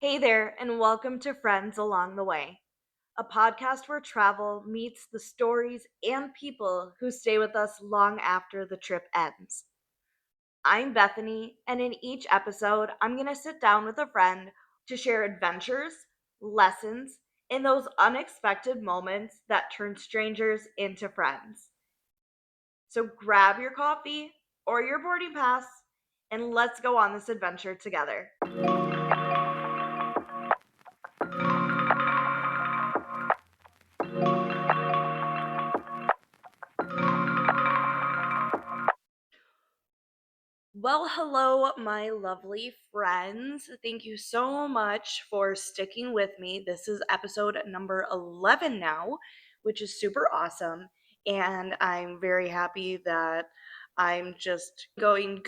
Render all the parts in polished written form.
Hey there, and welcome to Friends Along the Way, a podcast where travel meets the stories and people who stay with us long after the trip ends. I'm Bethany, and in each episode, I'm going to sit down with a friend to share adventures, lessons, and those unexpected moments that turn strangers into friends. So grab your coffee or your boarding pass, and let's go on this adventure together. Well, hello, my lovely friends. Thank you so much for sticking with me. This is episode number 11 now, which is super awesome. And I'm very happy that I'm just going,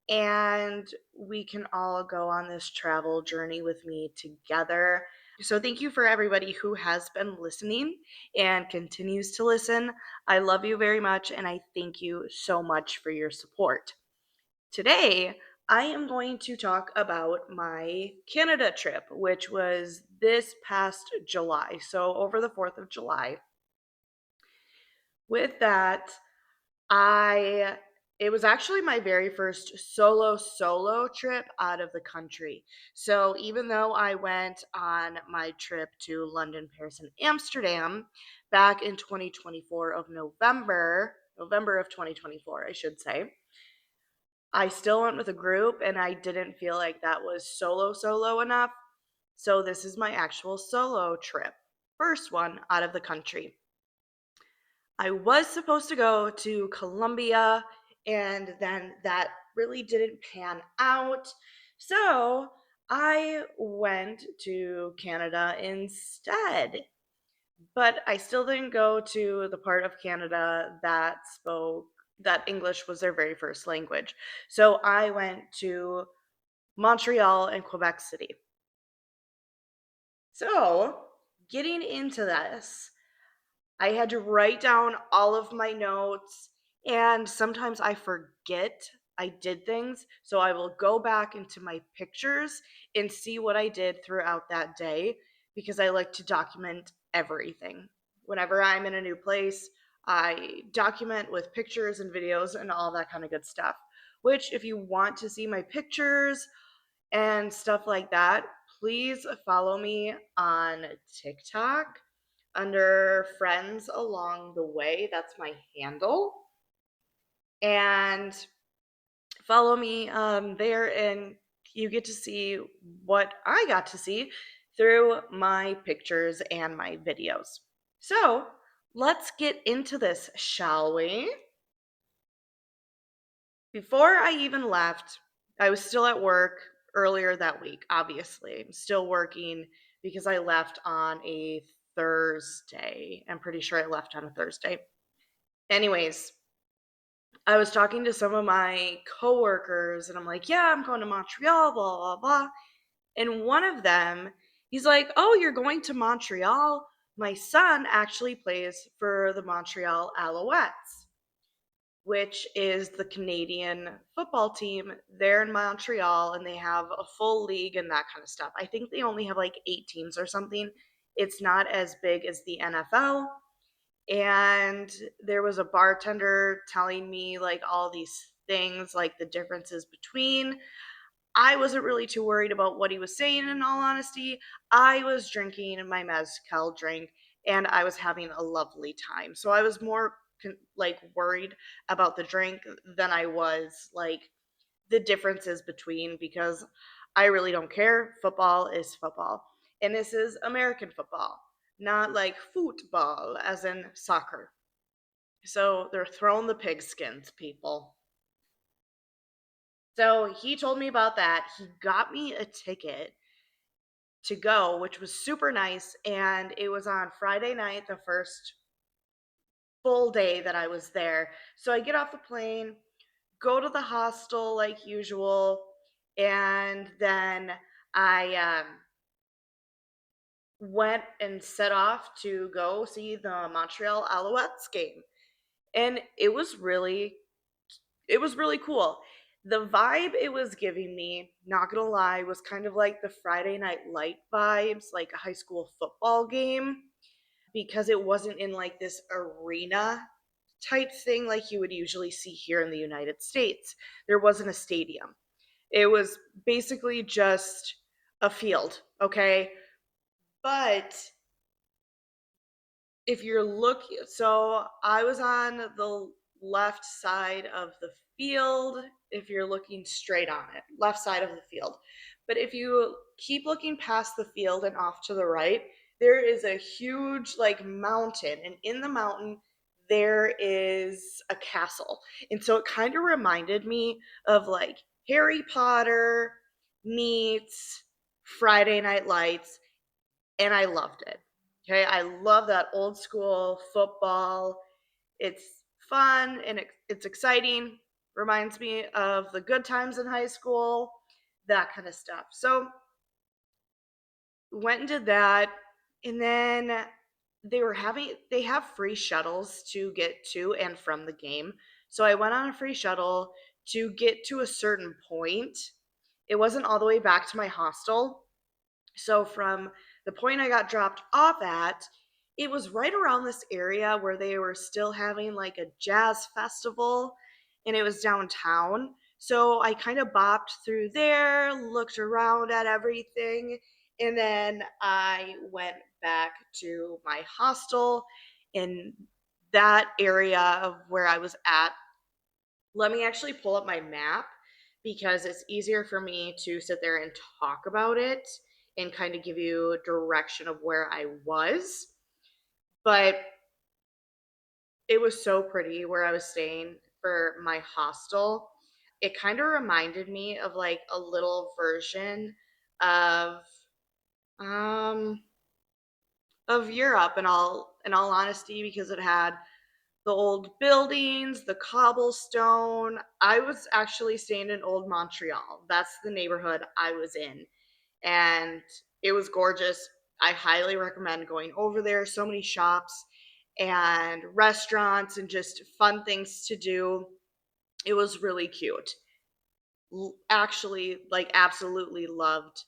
and we can all go on this travel journey with me together. So, thank you for everybody who has been listening and continues to listen. I love you very much, and I thank you so much for your support. Today, I am going to talk about my Canada trip, which was this past July, so over the 4th of July. With that, I it was actually my very first solo trip out of the country. So even though I went on my trip to London, Paris, and Amsterdam back in 2024 of November of 2024, I should say, I still went with a group and I didn't feel like that was solo enough. So this is my actual solo trip. First one out of the country. I was supposed to go to Colombia, and then that really didn't pan out. So I went to Canada instead. But I still didn't go to the part of Canada that English was their very first language. So I went to Montreal and Quebec City. So, getting into this, I had to write down all of my notes, and sometimes I forget I did things. So I will go back into my pictures and see what I did throughout that day because I like to document everything. Whenever I'm in a new place, I document with pictures and videos and all that kind of good stuff. Which, if you want to see my pictures and stuff like that, please follow me on TikTok under Friends Along the Way. That's my handle. And follow me there, and you get to see what I got to see through my pictures and my videos. So let's get into this, shall we? Before I even left, I was still at work earlier that week, obviously. I'm still working because I left on a Thursday. I'm pretty sure I left on a Thursday. Anyways, I was talking to some of my coworkers and I'm like, yeah, I'm going to Montreal, blah, blah, blah. And one of them, he's like, oh, you're going to Montreal? My son actually plays for the Montreal Alouettes, which is the Canadian football team. They're in Montreal and they have a full league and that kind of stuff. I think they only have like 8 teams or something. It's not as big as the NFL. And there was a bartender telling me like all these things, like the differences between. I wasn't really too worried about what he was saying, in all honesty. I was drinking my mezcal drink and I was having a lovely time. So I was more like worried about the drink than I was like the differences between, because I really don't care. Football is football. And this is American football, not like football as in soccer. So they're throwing the pigskins, people. So he told me about that. He got me a ticket to go, which was super nice. And it was on Friday night, the first full day that I was there. So I get off the plane, go to the hostel like usual, and then I went and set off to go see the Montreal Alouettes game. And it was really cool. The vibe it was giving me, not gonna lie, was kind of like the Friday Night Light vibes, like a high school football game, because it wasn't in like this arena type thing like you would usually see here in the United States. There wasn't a stadium. It was basically just a field, okay? But if you're looking, so I was on the left side of the field. If you're looking straight on it, left side of the field. But if you keep looking past the field and off to the right, there is a huge like mountain, and in the mountain there is a castle. And so it kind of reminded me of like Harry Potter meets Friday Night Lights, and I loved it. Okay, I love that old school football. It's fun and it's exciting. Reminds me of the good times in high school, that kind of stuff. So went and did that, and then they have free shuttles to get to and from the game. So I went on a free shuttle to get to a certain point. It wasn't all the way back to my hostel, so from the point I got dropped off at, it was right around this area where they were still having like a jazz festival, and it was downtown. So I kind of bopped through there, looked around at everything, and then I went back to my hostel in that area of where I was at. Let me actually pull up my map because it's easier for me to sit there and talk about it and kind of give you direction of where I was. But it was so pretty where I was staying for my hostel. It kind of reminded me of like a little version of um of Europe, in all honesty, because it had the old buildings, the cobblestone. I was actually staying in Old Montreal. That's the neighborhood I was in. And it was gorgeous. I highly recommend going over there. So many shops and restaurants and just fun things to do. It was really cute. Actually, like, absolutely loved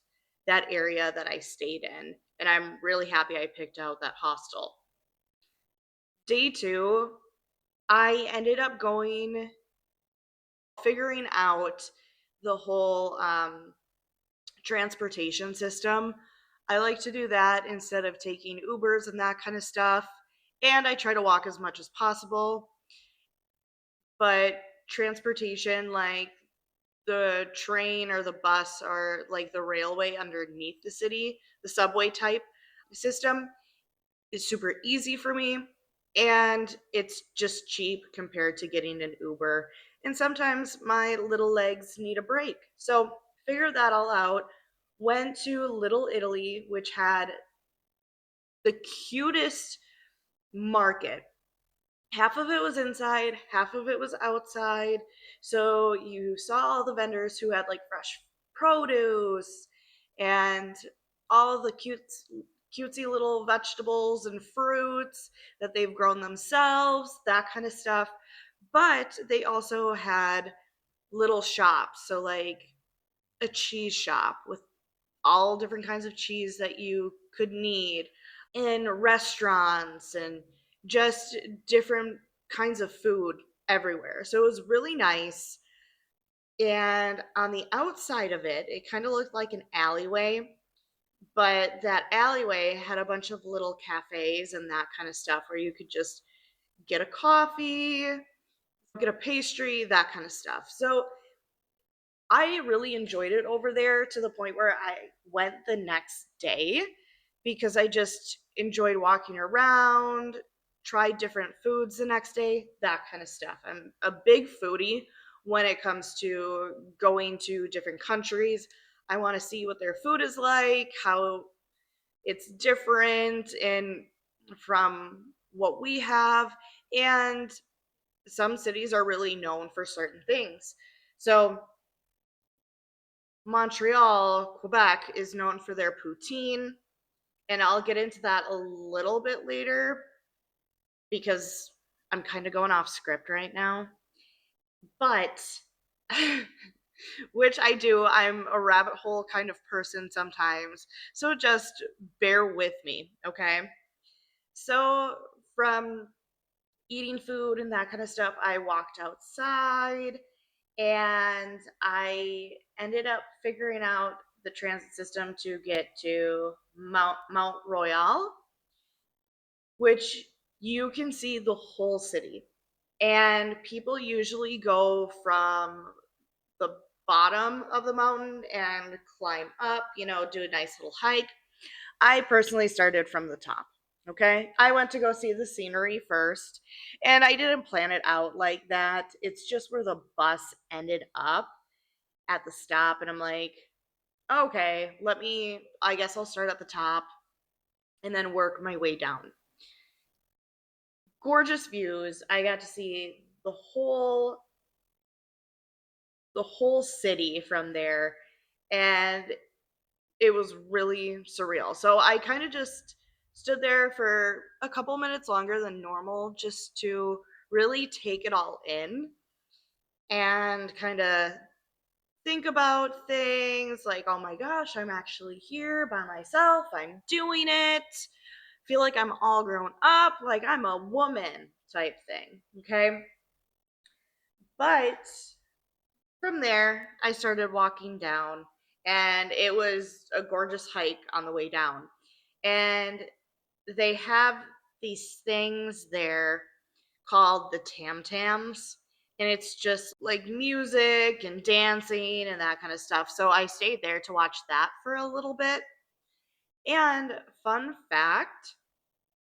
that area that I stayed in. And I'm really happy I picked out that hostel. Day two, I ended up figuring out the whole transportation system. I like to do that instead of taking Ubers and that kind of stuff. And I try to walk as much as possible. But transportation, like the train or the bus or like the railway underneath the city, the subway type system, is super easy for me, and it's just cheap compared to getting an Uber. And sometimes my little legs need a break. So, figured that all out. Went to Little Italy, which had the cutest market. Half of it was inside, half of it was outside. So you saw all the vendors who had like fresh produce and all the cutesy little vegetables and fruits that they've grown themselves, that kind of stuff. But they also had little shops. So, like a cheese shop with all different kinds of cheese that you could need, in restaurants, and just different kinds of food everywhere. So it was really nice. And on the outside of it, it kind of looked like an alleyway, but that alleyway had a bunch of little cafes and that kind of stuff where you could just get a coffee, get a pastry, that kind of stuff. So I really enjoyed it over there to the point where I went the next day because I just enjoyed walking around, tried different foods the next day, that kind of stuff. I'm a big foodie when it comes to going to different countries. I want to see what their food is like, how it's different and from what we have, and some cities are really known for certain things. So Montreal, Quebec is known for their poutine, and I'll get into that a little bit later because I'm kind of going off script right now. But Which I do. I'm a rabbit hole kind of person sometimes. So just bear with me, okay? So from eating food and that kind of stuff, I walked outside and I ended up figuring out the transit system to get to Mount Royal, which you can see the whole city. And people usually go from the bottom of the mountain and climb up, do a nice little hike. I personally started from the top. Okay. I went to go see the scenery first, and I didn't plan it out like that. It's just where the bus ended up at the stop. And I'm like, okay, I guess I'll start at the top and then work my way down. Gorgeous views. I got to see the whole city from there, and it was really surreal. So I kind of just stood there for a couple minutes longer than normal just to really take it all in and kind of think about things like, oh my gosh, I'm actually here by myself. I'm doing it. Feel like I'm all grown up, like I'm a woman type thing. Okay. But from there, I started walking down, and it was a gorgeous hike on the way down. And they have these things there called the tam tams, and it's just like music and dancing and that kind of stuff. So I stayed there to watch that for a little bit. And fun fact,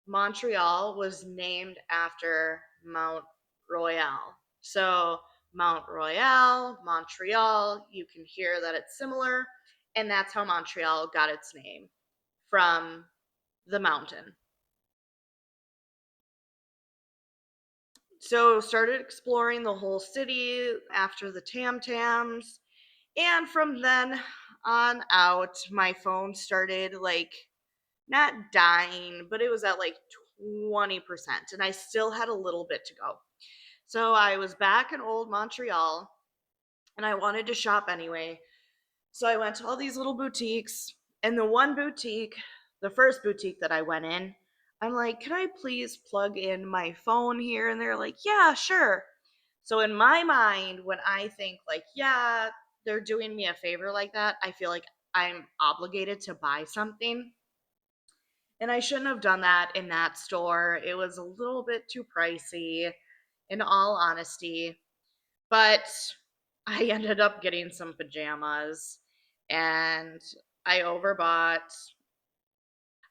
Montreal was named after Mount Royal. So Mount Royal, Montreal, you can hear that it's similar, and that's how Montreal got its name, from the mountain. So started exploring the whole city after the Tam Tams, and from then on out, my phone started like not dying, but it was at like 20%, and I still had a little bit to go. So I was back in old Montreal, and I wanted to shop anyway. So I went to all these little boutiques, and the first boutique that I went in, I'm like, can I please plug in my phone here? And they're like, yeah, sure. So in my mind, when I think like, yeah, they're doing me a favor like that, I feel like I'm obligated to buy something. And I shouldn't have done that in that store. It was a little bit too pricey, in all honesty. But I ended up getting some pajamas, and I overbought.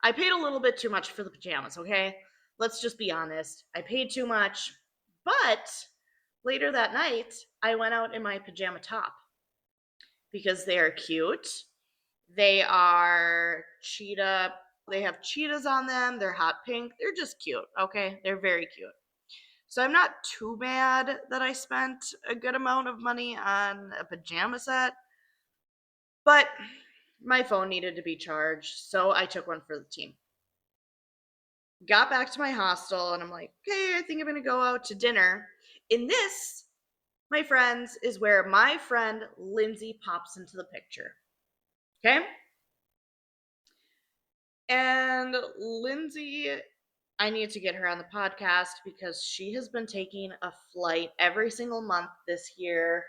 I paid a little bit too much for the pajamas, okay? Let's just be honest. I paid too much. But later that night, I went out in my pajama top because they are cute. They are cheetah. They have cheetahs on them. They're hot pink. They're just cute, okay? They're very cute. So I'm not too mad that I spent a good amount of money on a pajama set, but my phone needed to be charged, so I took one for the team. Got back to my hostel, and I'm like, okay, I think I'm gonna go out to dinner. In this, my friends, is where my friend Lindsay pops into the picture. Okay? And Lindsay, I need to get her on the podcast because she has been taking a flight every single month this year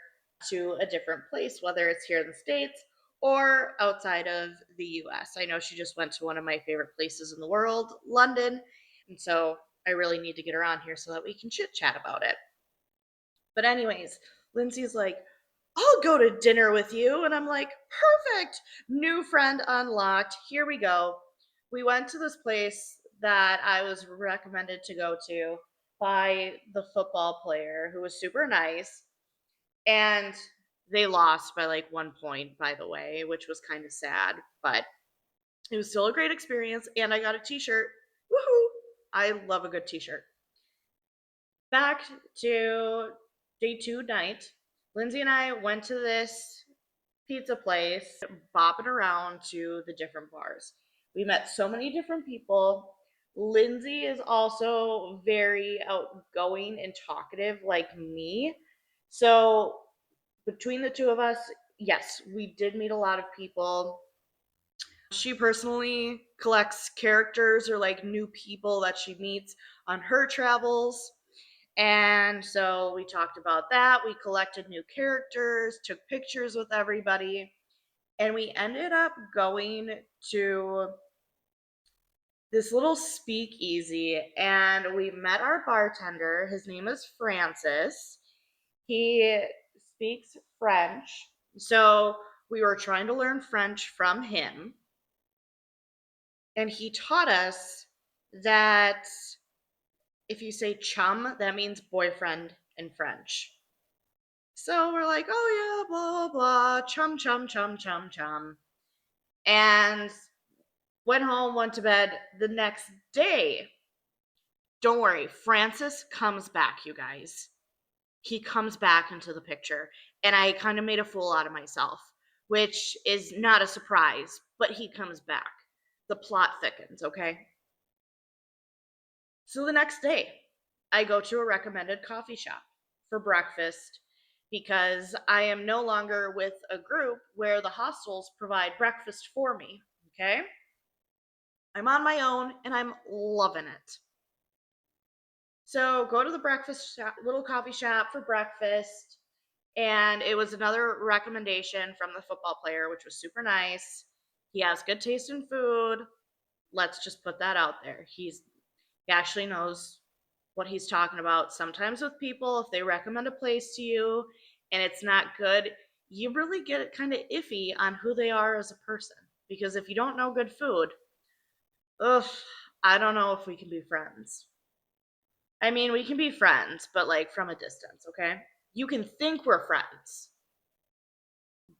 to a different place, whether it's here in the States or outside of the US. I know she just went to one of my favorite places in the world, London. And so I really need to get her on here so that we can chit chat about it. But, anyways, Lindsay's like, I'll go to dinner with you. And I'm like, perfect. New friend unlocked. Here we go. We went to this place that I was recommended to go to by the football player who was super nice. And they lost by like 1 point, by the way, which was kind of sad. But it was still a great experience. And I got a t shirt. Woohoo! I love a good t shirt. Back to day two night. Lindsay and I went to this pizza place, bopping around to the different bars. We met so many different people. Lindsay is also very outgoing and talkative, like me. So Between the two of us, yes, we did meet a lot of people. She personally collects characters or like new people that she meets on her travels. And so we talked about that. We collected new characters, took pictures with everybody, and we ended up going to this little speakeasy. And we met our bartender. His name is Francis. He speaks French. So we were trying to learn French from him. And he taught us that if you say chum, that means boyfriend in French. So we're like, oh yeah, blah, blah, blah, chum, chum, chum, chum, chum. And went home, went to bed. The next day, don't worry, Francis comes back, you guys. He comes back into the picture. And I kind of made a fool out of myself, which is not a surprise, but he comes back. The plot thickens, okay? So the next day, I go to a recommended coffee shop for breakfast because I am no longer with a group where the hostels provide breakfast for me. Okay? I'm on my own and I'm loving it. So go to the breakfast shop, little coffee shop for breakfast. And it was another recommendation from the football player, which was super nice. He has good taste in food. Let's just put that out there. He actually knows what he's talking about. Sometimes with people, if they recommend a place to you and it's not good, you really get kind of iffy on who they are as a person. Because if you don't know good food, ugh, I don't know if we can be friends. I mean, we can be friends, but like from a distance, okay? You can think we're friends,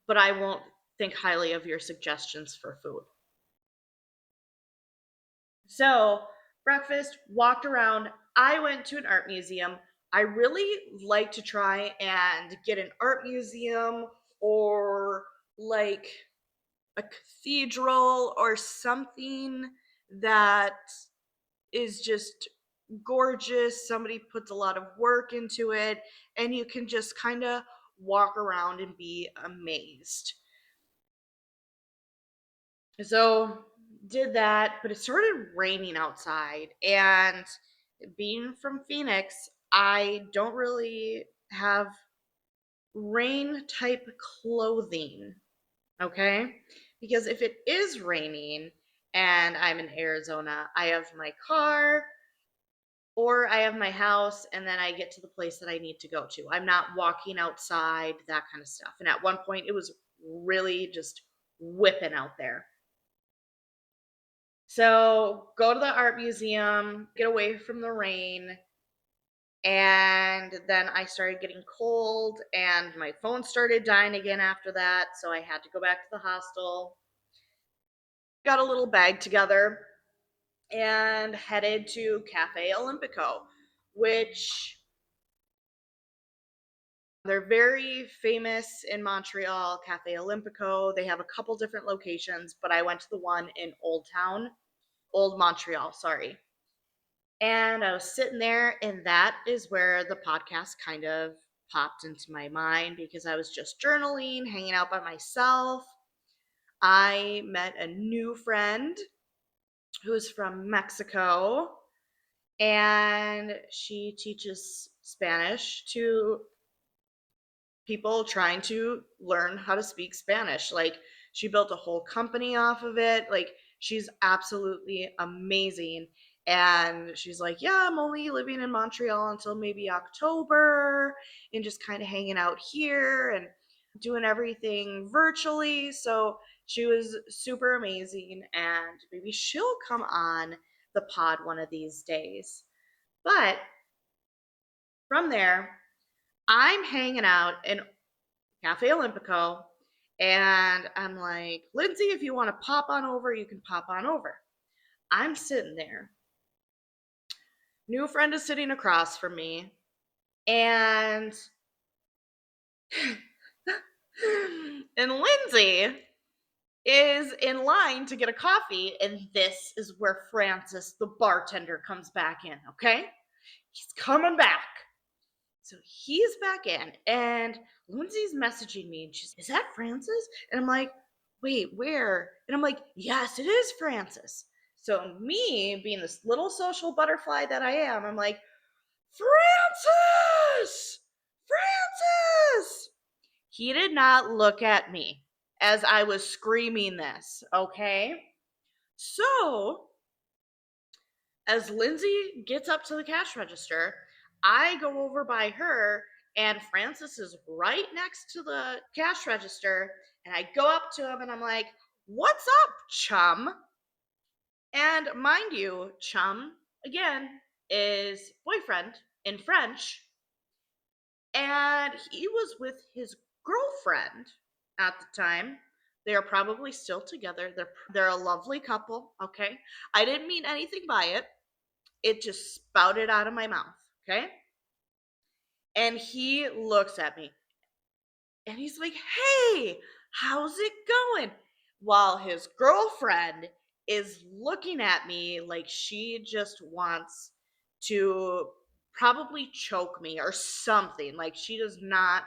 but I won't think highly of your suggestions for food. So, breakfast, walked around. I went to an art museum. I really like to try and get an art museum or like a cathedral or something that is just gorgeous. Somebody puts a lot of work into it, and you can just kind of walk around and be amazed. So did that, but it started raining outside. And being from Phoenix, I don't really have rain type clothing, okay? Because if it is raining and I'm in Arizona, I have my car or I have my house and then I get to the place that I need to go to. I'm not walking outside, that kind of stuff. And at one point, it was really just whipping out there. So go to the art museum, get away from the rain. And then I started getting cold, and my phone started dying again after that. So I had to go back to the hostel. Got a little bag together and headed to Café Olimpico, which they're very famous in Montreal, Café Olimpico. They have a couple different locations, but I went to the one in Old Town, Old Montreal, sorry. And I was sitting there, and that is where the podcast kind of popped into my mind because I was just journaling, hanging out by myself. I met a new friend who's from Mexico, and she teaches Spanish to people trying to learn how to speak Spanish. Like, she built a whole company off of it. Like, she's absolutely amazing. And she's like, yeah, I'm only living in Montreal until maybe October and just kind of hanging out here and doing everything virtually. So she was super amazing. And maybe she'll come on the pod one of these days. But from there, I'm hanging out in Cafe Olimpico. And I'm like, Lindsay, if you want to pop on over, you can pop on over. I'm sitting there. New friend is sitting across from me. And and Lindsay is in line to get a coffee. And this is where Francis, the bartender, comes back in, okay? He's coming back. So he's back in, and Lindsay's messaging me, and she's, is that Francis? And I'm like, wait, where? And I'm like, yes, it is Francis. So me, being this little social butterfly that I am, I'm like, Francis! Francis! He did not look at me as I was screaming this, okay? So, as Lindsay gets up to the cash register, I go over by her, and Francis is right next to the cash register. And I go up to him and I'm like, what's up, chum? And mind you, chum, again, is boyfriend in French. And he was with his girlfriend at the time. They are probably still together. They're a lovely couple, okay? I didn't mean anything by it. It just spouted out of my mouth, okay? And he looks at me and he's like, hey, how's it going? While his girlfriend is looking at me like she just wants to probably choke me or something. Like she does not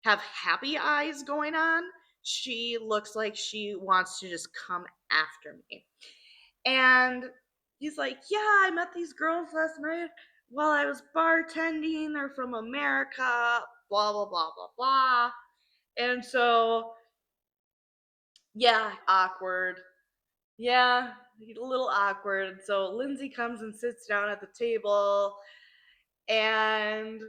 have happy eyes going on. She looks like she wants to just come after me. And he's like, yeah, I met these girls last night while I was bartending. They're from America, blah, blah, blah, blah, blah. And so, yeah, awkward. Yeah, a little awkward. So Lindsay comes and sits down at the table, and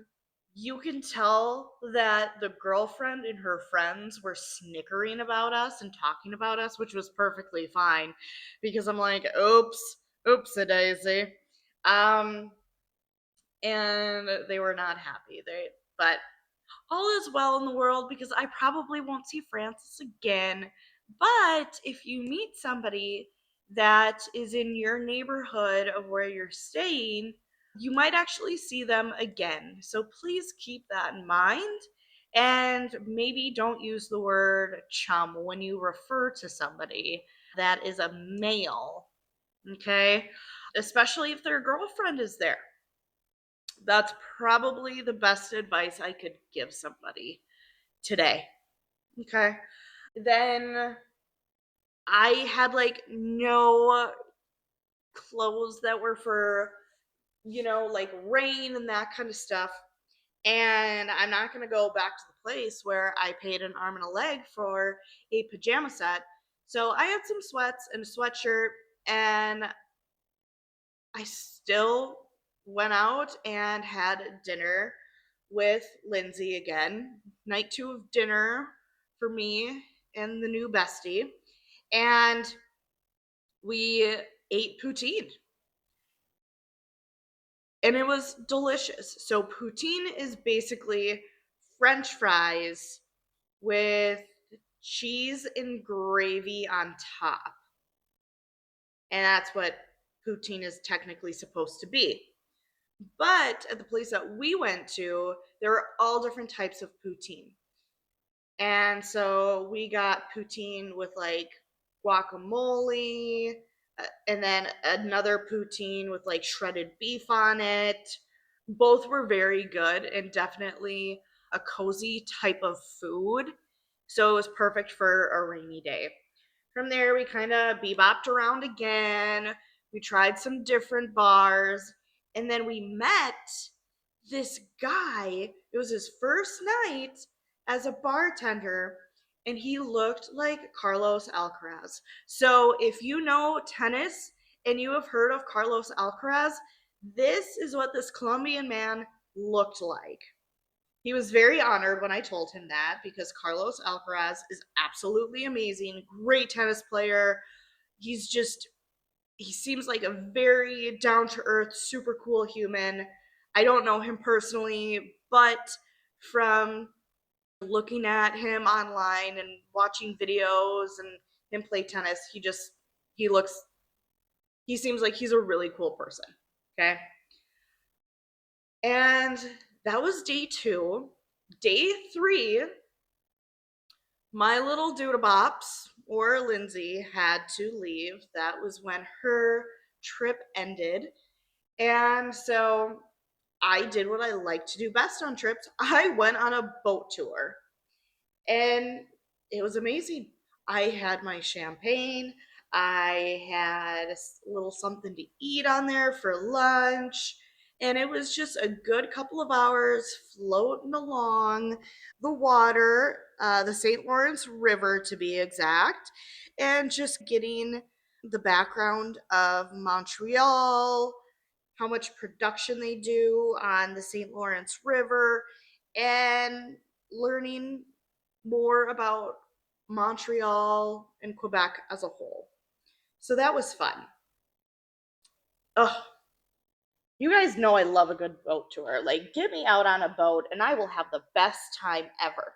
you can tell that the girlfriend and her friends were snickering about us and talking about us, which was perfectly fine because I'm like, oops, a daisy. Um, and they were not happy. But all is well in the world because I probably won't see Francis again. But if you meet somebody that is in your neighborhood of where you're staying, you might actually see them again. So please keep that in mind. And maybe don't use the word chum when you refer to somebody that is a male, okay? Especially if their girlfriend is there. That's probably the best advice I could give somebody today. Okay. Then I had like no clothes that were for, like rain and that kind of stuff. And I'm not going to go back to the place where I paid an arm and a leg for a pajama set. So I had some sweats and a sweatshirt, and I still went out and had dinner with Lindsay again. Night 2 of dinner for me and the new bestie. And we ate poutine. And it was delicious. So poutine is basically French fries with cheese and gravy on top. And that's what poutine is technically supposed to be. But at the place that we went to, there were all different types of poutine. And so we got poutine with like guacamole, and then another poutine with like shredded beef on it. Both were very good and definitely a cozy type of food. So it was perfect for a rainy day. From there, we kind of bebopped around again. We tried some different bars. And then we met this guy. It was his first night as a bartender, and he looked like Carlos Alcaraz. So if you know tennis and you have heard of Carlos Alcaraz, this is what this Colombian man looked like. He was very honored when I told him that because Carlos Alcaraz is absolutely amazing, great tennis player. He seems like a very down to earth, super cool human. I don't know him personally, but from looking at him online and watching videos and him play tennis, he looks he seems like he's a really cool person. Okay? And that was day 2. Day 3, my little doodlebops or Lindsay had to leave. That was when her trip ended. And so I did what I like to do best on trips. I went on a boat tour, and it was amazing. I had my champagne. I had a little something to eat on there for lunch. And it was just a good couple of hours floating along the water, the St. Lawrence River to be exact, and just getting the background of Montreal, how much production they do on the St. Lawrence River, and learning more about Montreal and Quebec as a whole. So that was fun. Ugh, you guys know I love a good boat tour. Like, get me out on a boat and I will have the best time ever.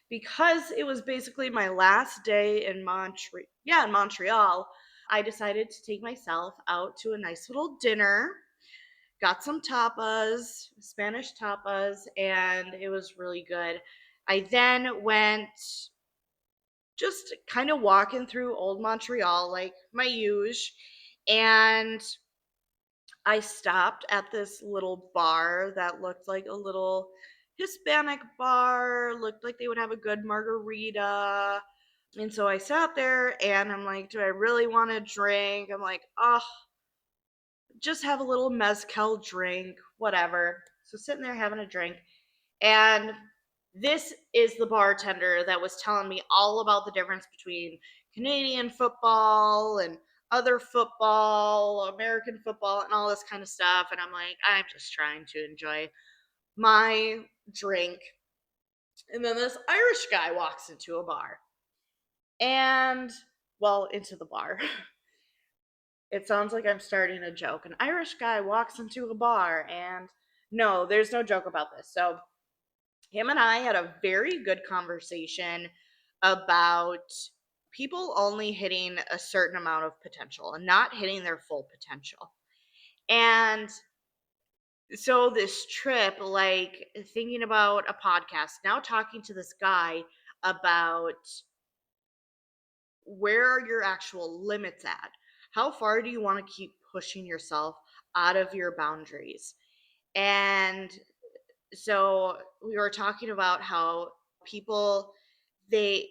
Because it was basically my last day in Montreal, I decided to take myself out to a nice little dinner, got some tapas, Spanish tapas, and it was really good. I then went just kind of walking through old Montreal like my usual, and I stopped at this little bar that looked like a little Hispanic bar, looked like they would have a good margarita. And so I sat there and I'm like, do I really want to drink? I'm like, oh, just have a little mezcal drink, whatever. So sitting there having a drink. And this is the bartender that was telling me all about the difference between Canadian football and other football, American football, and all this kind of stuff. And I'm like, I'm just trying to enjoy my drink. And then this Irish guy walks into a bar. And, well, into the bar. It sounds like I'm starting a joke. An Irish guy walks into a bar, and no, there's no joke about this. So, him and I had a very good conversation about people only hitting a certain amount of potential and not hitting their full potential. And so, this trip, like thinking about a podcast, now talking to this guy about where are your actual limits at? How far do you want to keep pushing yourself out of your boundaries? And so we were talking about how people they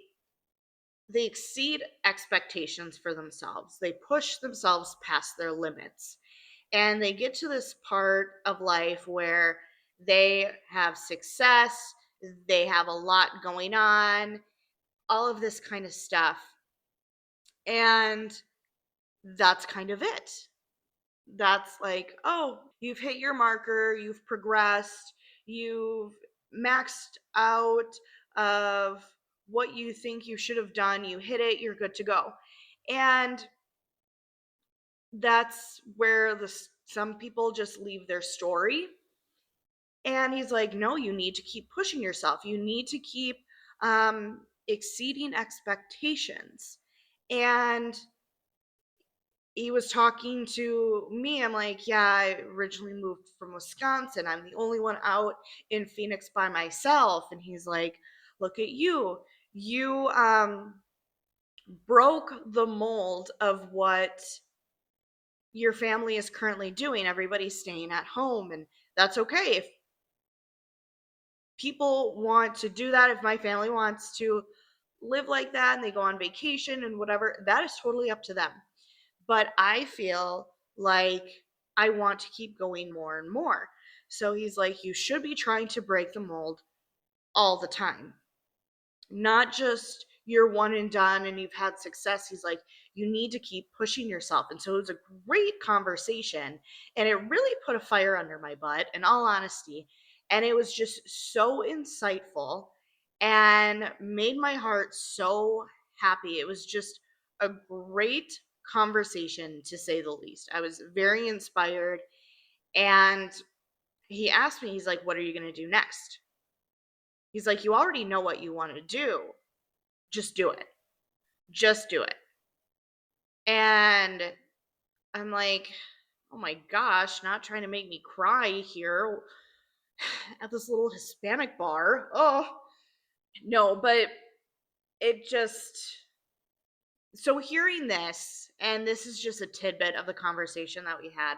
they exceed expectations for themselves. They push themselves past their limits. And they get to this part of life where they have success, they have a lot going on, all of this kind of stuff. And that's kind of it. That's like, oh, you've hit your marker, you've progressed, you've maxed out of what you think you should have done, you hit it, you're good to go. And that's where some people just leave their story. And he's like, no, you need to keep pushing yourself. You need to keep exceeding expectations. And he was talking to me. I'm like, yeah, I originally moved from Wisconsin. I'm the only one out in Phoenix by myself. And he's like, look at you. You broke the mold of what your family is currently doing. Everybody's staying at home, and that's okay. If people want to do that, if my family wants to live like that and they go on vacation and whatever, that is totally up to them. But I feel like I want to keep going more and more. So he's like, you should be trying to break the mold all the time, not just you're one and done and you've had success. He's like, you need to keep pushing yourself. And so it was a great conversation, and it really put a fire under my butt, in all honesty. And it was just so insightful and made my heart so happy. It was just a great conversation, to say the least. I was very inspired. And he asked me, he's like, what are you going to do next? He's like, you already know what you want to do. Just do it. Just do it. And I'm like, oh my gosh, not trying to make me cry here at this little Hispanic bar. Oh, no, but it just. So hearing this, and this is just a tidbit of the conversation that we had,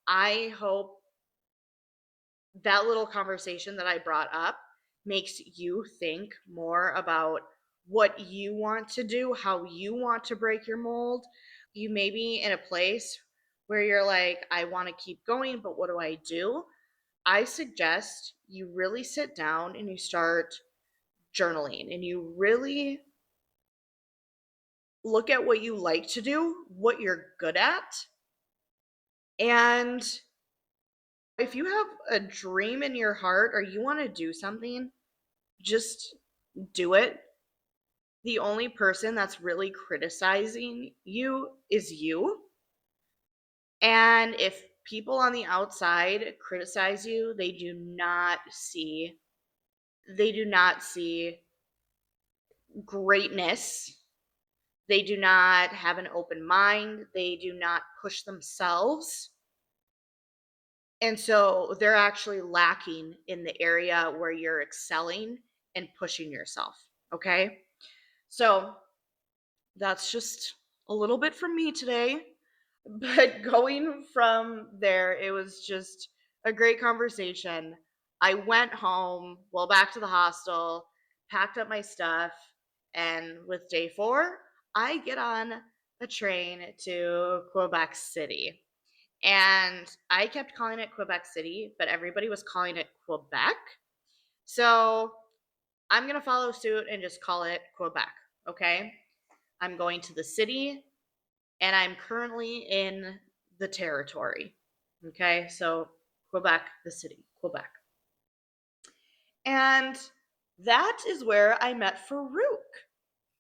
I hope that little conversation that I brought up makes you think more about what you want to do, how you want to break your mold. You may be in a place where you're like, I want to keep going, but what do I do? I suggest you really sit down and you start journaling and you really look at what you like to do, what you're good at. And if you have a dream in your heart or you want to do something, just do it. The only person that's really criticizing you is you. And if people on the outside criticize you, they do not see greatness. They do not have an open mind. They do not push themselves. And so they're actually lacking in the area where you're excelling and pushing yourself. Okay. So that's just a little bit from me today. But going from there, it was just a great conversation. I went home, well, back to the hostel, packed up my stuff, and with day 4, I get on a train to Quebec City. And I kept calling it Quebec City, but everybody was calling it Quebec. So I'm going to follow suit and just call it Quebec, okay? I'm going to the city and I'm currently in the territory. Okay, so Quebec, the city, Quebec. And that is where I met Farouk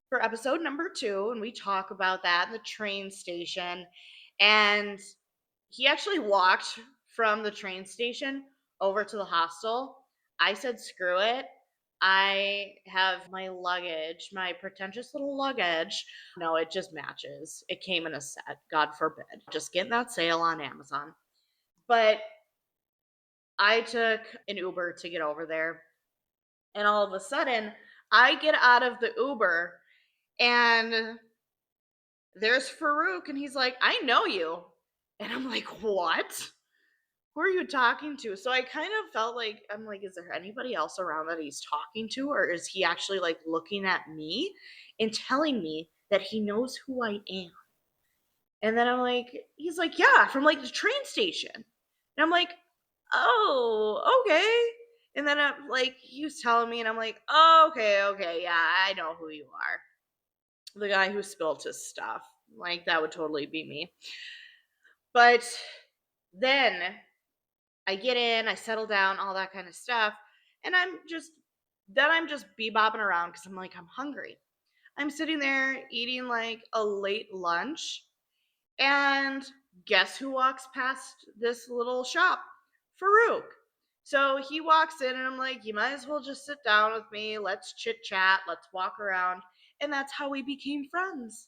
for episode number 2. And we talk about that in the train station. And he actually walked from the train station over to the hostel. I said, screw it. I have my luggage, my pretentious little luggage. No, it just matches. It came in a set, God forbid. Just getting that sale on Amazon. But I took an Uber to get over there. And all of a sudden, I get out of the Uber and there's Farouk. And he's like, I know you. And I'm like, what? Who are you talking to? So I kind of felt like, I'm like, is there anybody else around that he's talking to? Or is he actually like looking at me and telling me that he knows who I am? And then I'm like, he's like, yeah, from like the train station. And I'm like, oh, okay. And then I'm like, he was telling me, and I'm like, oh, okay, yeah, I know who you are. The guy who spilled his stuff. Like, that would totally be me. But then I get in, I settle down, all that kind of stuff. And I'm just bebopping around because I'm like, I'm hungry. I'm sitting there eating like a late lunch. And guess who walks past this little shop? Farouk. So he walks in, and I'm like, you might as well just sit down with me. Let's chit chat. Let's walk around. And that's how we became friends.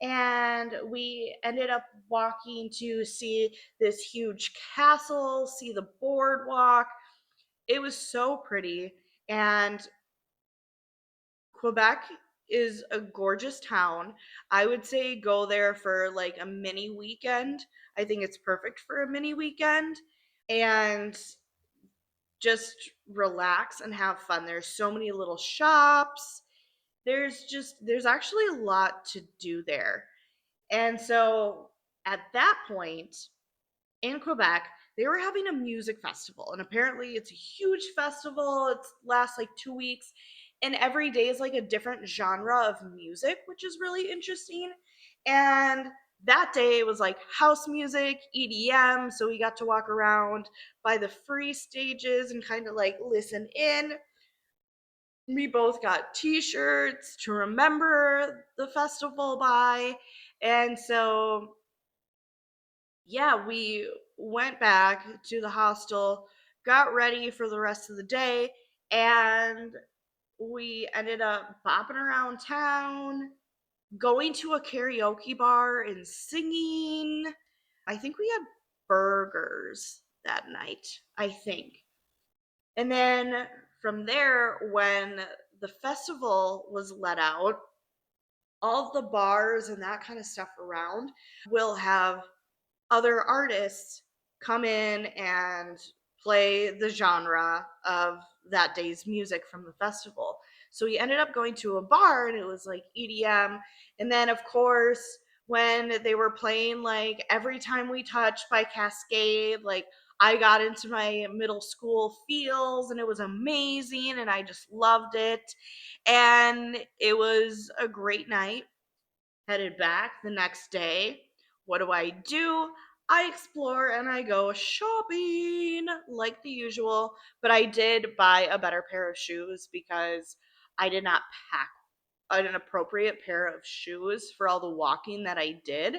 And we ended up walking to see this huge castle, see the boardwalk. It was so pretty. And Quebec is a gorgeous town. I would say go there for like a mini weekend. I think it's perfect for a mini weekend and just relax and have fun. There's so many little shops. There's actually a lot to do there. And so at that point, in Quebec, they were having a music festival. And apparently it's a huge festival. It lasts like 2 weeks. And every day is like a different genre of music, which is really interesting. And that day was like house music, EDM. So we got to walk around by the free stages and kind of like listen in. We both got t-shirts to remember the festival by. And so yeah, we went back to the hostel, got ready for the rest of the day, and we ended up bopping around town, going to a karaoke bar and singing. I think we had burgers that night, I think. And then from there, when the festival was let out, all of the bars and that kind of stuff around will have other artists come in and play the genre of that day's music from the festival. So we ended up going to a bar and it was like EDM. And then, of course, when they were playing like Every Time We Touch by Cascade, like I got into my middle school feels and it was amazing and I just loved it. And it was a great night. Headed back the next day. What do? I explore and I go shopping like the usual, but I did buy a better pair of shoes because I did not pack an appropriate pair of shoes for all the walking that I did.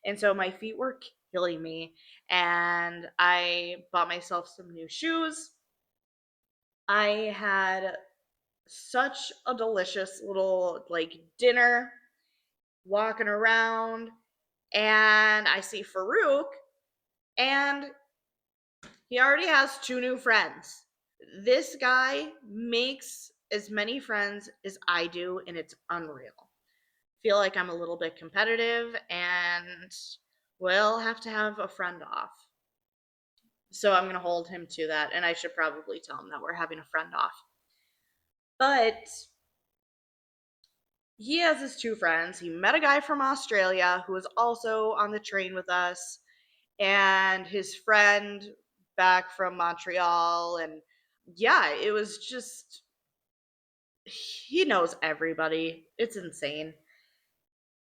And so my feet were killing me. And I bought myself some new shoes. I had such a delicious little like dinner walking around, and I see Farouk, and he already has two new friends. This guy makes as many friends as I do, and it's unreal. Feel like I'm a little bit competitive, and we'll have to have a friend off. So I'm going to hold him to that, and I should probably tell him that we're having a friend off. But he has his two friends. He met a guy from Australia who was also on the train with us, and his friend back from Montreal. And yeah, it was just, he knows everybody. It's insane.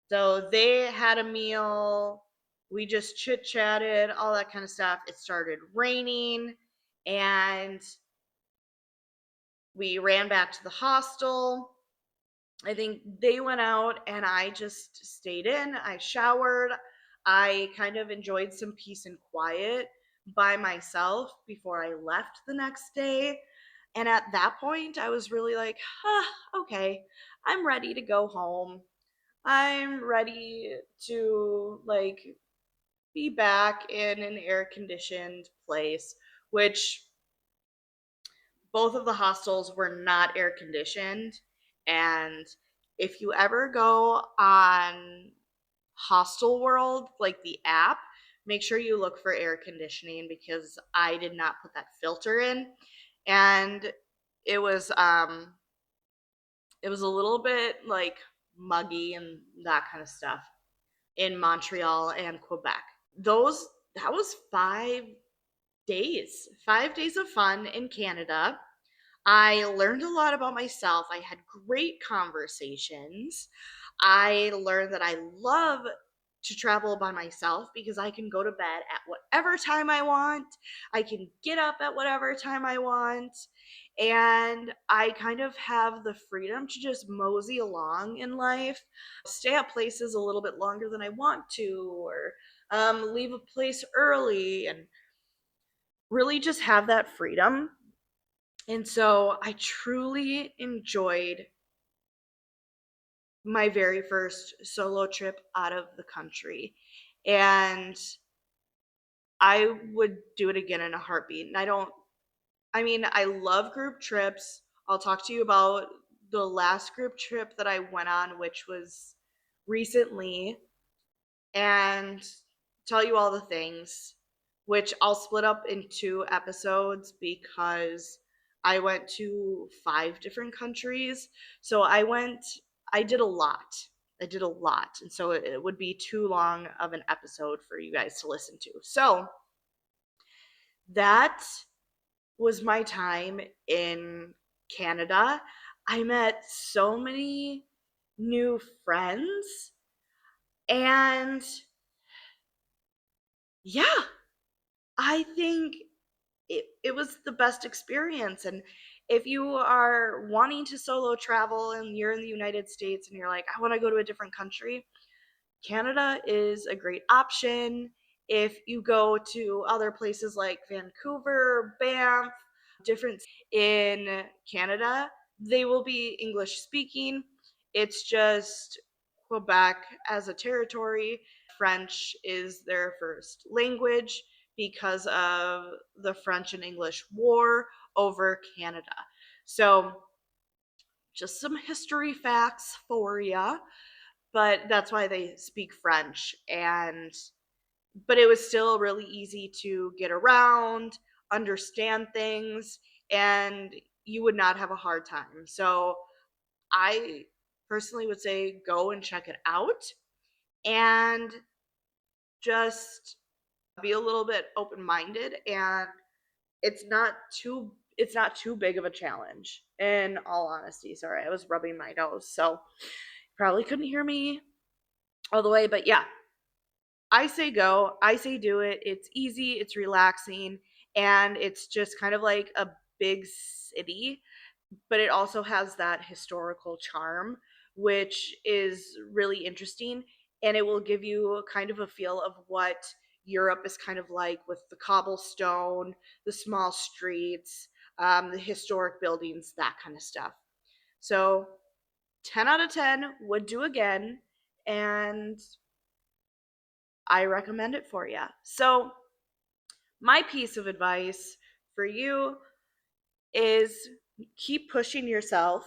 So they had a meal. We just chit chatted, all that kind of stuff. It started raining, and we ran back to the hostel. I think they went out and I just stayed in. I showered. I kind of enjoyed some peace and quiet by myself before I left the next day. And at that point, I was really like, okay, I'm ready to go home. I'm ready to like be back in an air conditioned place, which both of the hostels were not air conditioned. And if you ever go on Hostel World, like the app, make sure you look for air conditioning because I did not put that filter in. And it was um it was a little bit like muggy and that kind of stuff in Montreal and Quebec. Those that was 5 days. 5 days of fun in Canada. I learned a lot about myself. I had great conversations. I learned that I love to travel by myself because I can go to bed at whatever time I want. I can get up at whatever time I want. And I kind of have the freedom to just mosey along in life, stay at places a little bit longer than I want to, or leave a place early, and really just have that freedom. And so I truly enjoyed my very first solo trip out of the country. And I would do it again in a heartbeat. And I love group trips. I'll talk to you about the last group trip that I went on, which was recently, and tell you all the things, which I'll split up in 2 episodes because I went to 5 different countries. So I did a lot. I did a lot. And so it would be too long of an episode for you guys to listen to. So that was my time in Canada. I met so many new friends, and yeah, I think it was the best experience. And if you are wanting to solo travel and you're in the United States and you're like, I want to go to a different country, Canada is a great option. If you go to other places like Vancouver, Banff, different in Canada, they will be English speaking. It's just Quebec as a territory. French is their first language because of the French and English war over Canada. So, just some history facts for you, but that's why they speak French. And but it was still really easy to get around. understand things, and you would not have a hard time. So I personally would say go and check it out and just be a little bit open-minded, and it's not too big of a challenge, in all honesty. Sorry, I was rubbing my nose, so probably couldn't hear me all the way, but yeah, I say go. I say do it. It's easy, it's relaxing, and it's just kind of like a big city, but it also has that historical charm, which is really interesting. And it will give you kind of a feel of what Europe is kind of like, with the cobblestone, the small streets, the historic buildings, that kind of stuff. So 10 out of 10 would do again. And I recommend it for you. So, my piece of advice for you is keep pushing yourself,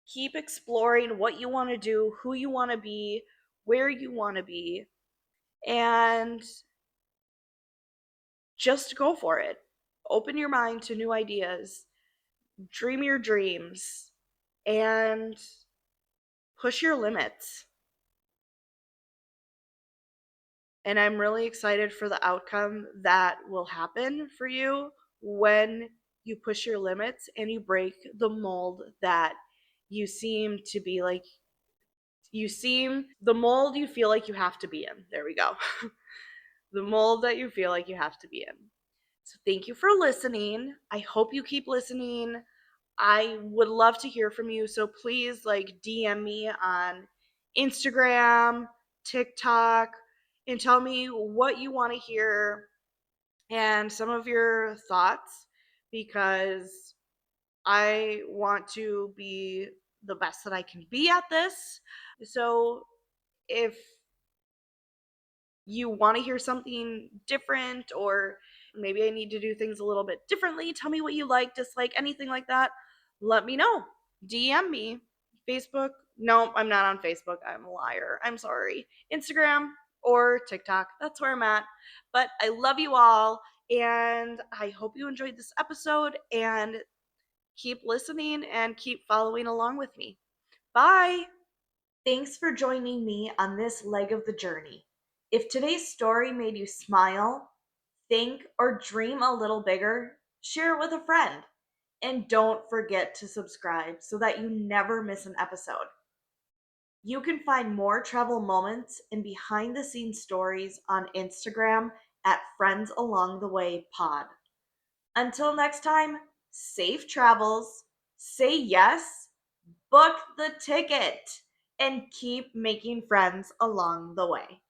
keep exploring what you want to do, who you want to be, where you want to be, and just go for it. Open your mind to new ideas, dream your dreams, and push your limits. And I'm really excited for the outcome that will happen for you when you push your limits and you break the mold that you seem to be like the mold you feel like you have to be in. There we go. The mold that you feel like you have to be in. So thank you for listening. I hope you keep listening. I would love to hear from you. So please, like, DM me on Instagram, TikTok, and tell me what you want to hear and some of your thoughts, because I want to be the best that I can be at this. So if you want to hear something different, or maybe I need to do things a little bit differently, tell me what you like, dislike, anything like that, let me know. DM me. Facebook? No, I'm not on Facebook. I'm a liar. I'm sorry. Instagram or TikTok. That's where I'm at. But I love you all, and I hope you enjoyed this episode, and keep listening and keep following along with me. Bye. Thanks for joining me on this leg of the journey. If today's story made you smile, think, or dream a little bigger, share it with a friend. And don't forget to subscribe so that you never miss an episode. You can find more travel moments and behind the scenes stories on Instagram at Friends Along the Way Pod. Until next time, safe travels, say yes, book the ticket, and keep making friends along the way.